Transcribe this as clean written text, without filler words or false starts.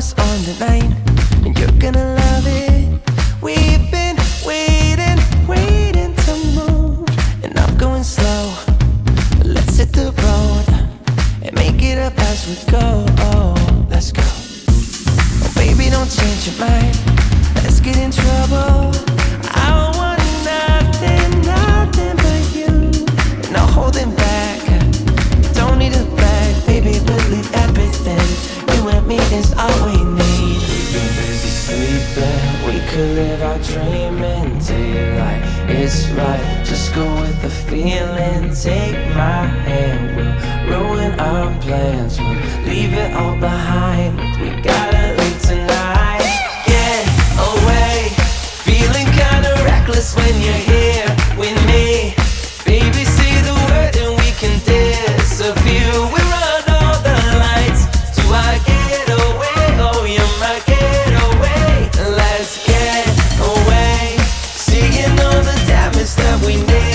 what's on the line, and you're gonna love it. We've been waiting to move, and I'm going slow. Let's hit the road and make it up as we go. Oh, let's go. Oh, baby, don't change your mind. Let's get in trouble. I want nothing but you. No holding back. Don't need a bag, baby, believe everything. You and me is all we need. We've been busy sleeping. We could live our dream in daylight. It's right, just go with the feeling. Take my hand, we'll ruin our plans. We'll leave it all behind. We gotta leave tonight. Get away, feeling kinda reckless when you're here with me. Baby, say the word and we can disappear. We run all the lights to our getaway. Oh, you're my getaway. Let's get away, seeing all the damage that we made.